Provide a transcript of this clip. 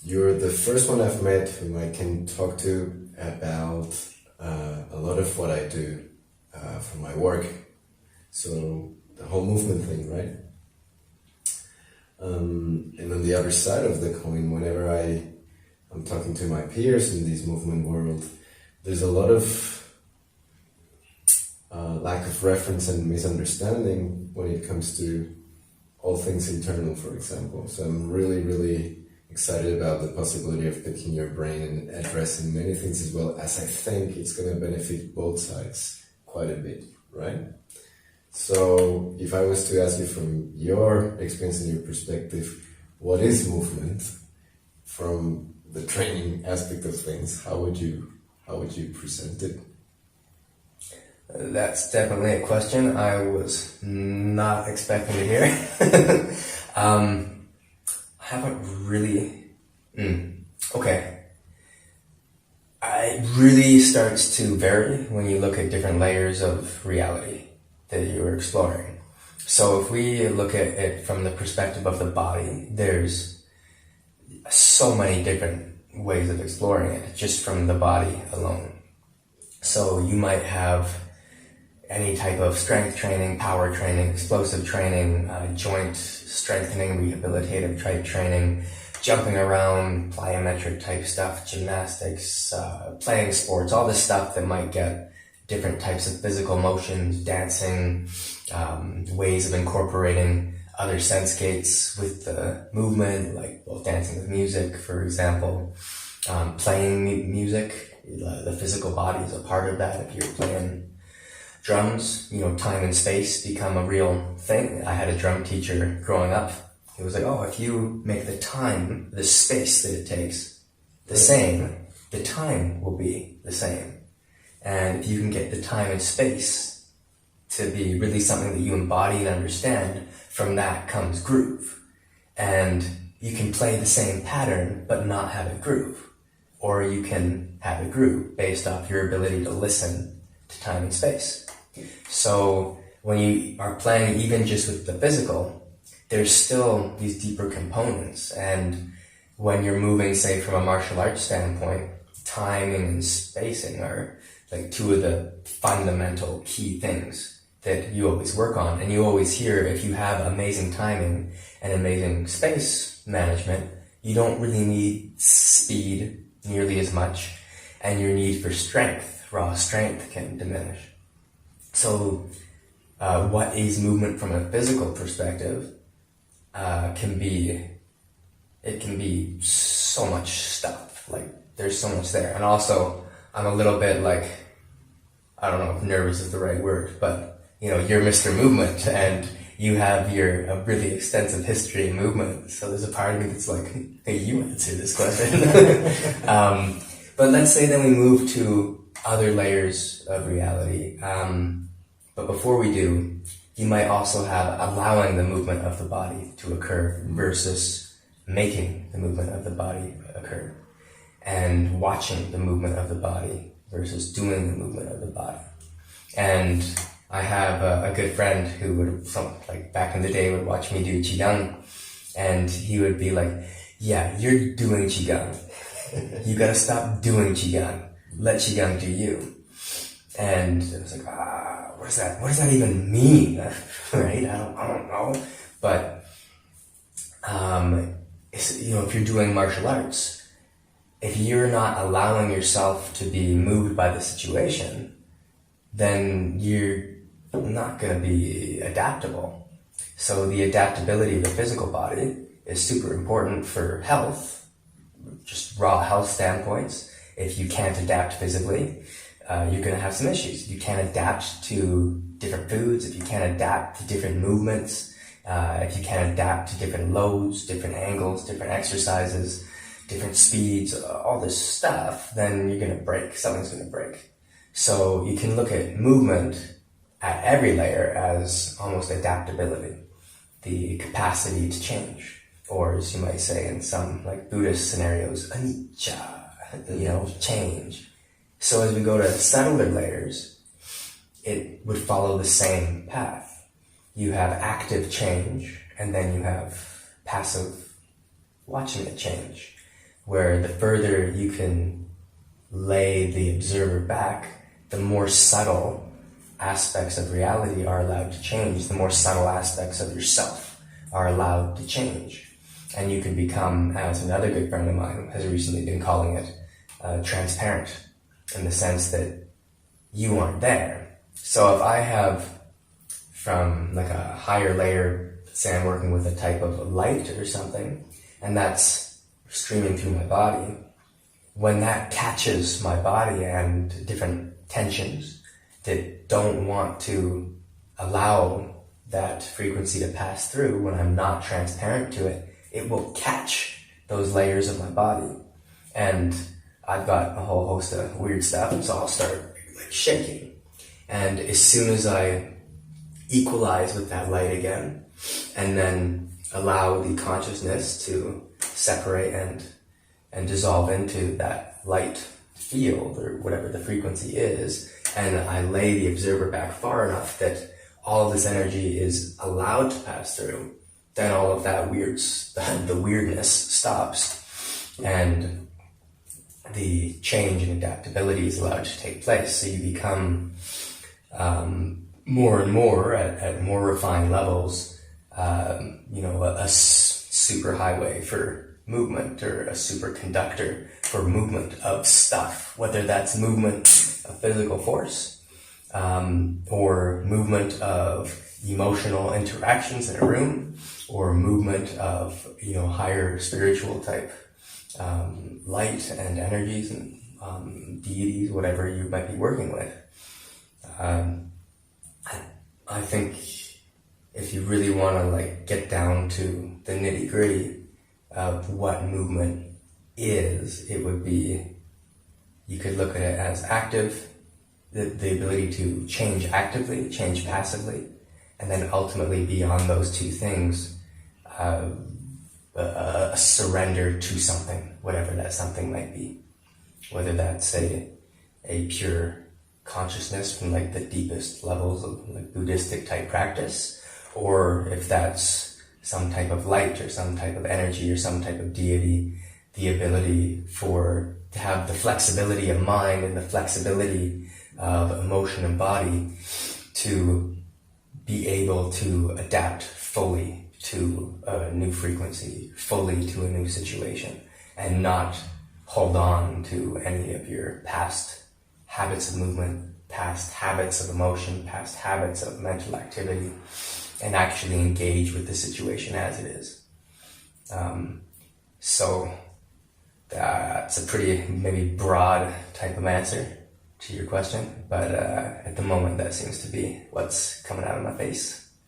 You're the first one I've met whom I can talk to about a lot of what I do for my work. So the whole movement thing, right? And on the other side of the coin, whenever I'm talking to my peers in this movement world, there's a lot of lack of reference and misunderstanding when it comes to all things internal, for example. So I'm really, really excited about the possibility of picking your brain and addressing many things, as well as I think it's going to benefit both sides quite a bit, right? So if I was to ask you from your experience and your perspective, what is movement from the training aspect of things? How would you present it? That's definitely a question I was not expecting to hear. I haven't really... Okay. It really starts to vary when you look at different layers of reality that you're exploring. So if we look at it from the perspective of the body, there's so many different ways of exploring it just from the body alone. So you might have any type of strength training, power training, explosive training, joint strengthening, rehabilitative type training, jumping around, plyometric type stuff, gymnastics, playing sports, all this stuff that might get different types of physical motions, dancing, ways of incorporating other sense gates with the movement, like both dancing with music, for example, playing music. The physical body is a part of that. If you're playing drums, time and space become a real thing. I had a drum teacher growing up. He was like, if you make the time, the space that it takes the same, the time will be the same. And if you can get the time and space to be really something that you embody and understand, from that comes groove. And you can play the same pattern but not have a groove. Or you can have a groove based off your ability to listen to time and space. So when you are playing even just with the physical, there's still these deeper components. And when you're moving, say, from a martial arts standpoint, timing and spacing are like two of the fundamental key things that you always work on. And you always hear, if you have amazing timing and amazing space management, you don't really need speed nearly as much, and your need for strength, raw strength, can diminish. So what is movement from a physical perspective can be so much stuff. Like, there's so much there. And also, I'm a little bit like, I don't know if nervous is the right word, but you're Mr. Movement, and you have a really extensive history in movement. So there's a part of me that's like, hey, you answer this question. But let's say then we move to other layers of reality. But before we do, you might also have allowing the movement of the body to occur versus making the movement of the body occur, and watching the movement of the body versus doing the movement of the body. And I have a good friend who would, back in the day, would watch me do Qi Gong, and he would be like, yeah, you're doing Qi Gong. You gotta stop doing Qi Gong. Let Qi Gong do you. And I was like, what does that even mean? Right? I don't know. But, if you're doing martial arts, if you're not allowing yourself to be moved by the situation, then you're not going to be adaptable. So the adaptability of the physical body is super important for health, just raw health standpoints. If you can't adapt physically, you're going to have some issues. If you can't adapt to different foods, if you can't adapt to different movements, if you can't adapt to different loads, different angles, different exercises, different speeds, all this stuff, then you're going to break. Something's going to break. So you can look at movement at every layer as almost adaptability, the capacity to change, or as you might say in some Buddhist scenarios, anicca, change. So as we go to subtler layers, it would follow the same path. You have active change, and then you have passive watching it change. where the further you can lay the observer back, the more subtle aspects of reality are allowed to change, the more subtle aspects of yourself are allowed to change. And you can become, as another good friend of mine has recently been calling it, transparent, in the sense that you aren't there. So if I have, from like a higher layer, say I'm working with a type of light or something, and that's streaming through my body, when that catches my body and different tensions that don't want to allow that frequency to pass through, when I'm not transparent to it, it will catch those layers of my body. And I've got a whole host of weird stuff, and so I'll start like shaking. And as soon as I equalize with that light again, and then allow the consciousness to separate and dissolve into that light field, or whatever the frequency is, and I lay the observer back far enough that all of this energy is allowed to pass through, then all of that the weirdness stops, and the change and adaptability is allowed to take place. So you become more and more at more refined levels, a super highway for movement, or a superconductor for movement of stuff, whether that's movement of physical force, or movement of emotional interactions in a room, or movement of higher spiritual type light and energies and deities, whatever you might be working with. I think if you really want to get down to the nitty gritty of what movement is, it would be, you could look at it as active, the ability to change actively, change passively, and then ultimately beyond those two things, a surrender to something, whatever that something might be. Whether that's a pure consciousness from the deepest levels of Buddhistic type practice, or if that's some type of light or some type of energy or some type of deity, the ability to have the flexibility of mind and the flexibility of emotion and body to be able to adapt fully to a new frequency, fully to a new situation, and not hold on to any of your past habits of movement, past habits of emotion, past habits of mental activity, and actually engage with the situation as it is. So that's a pretty maybe broad type of answer to your question, but at the moment that seems to be what's coming out of my face.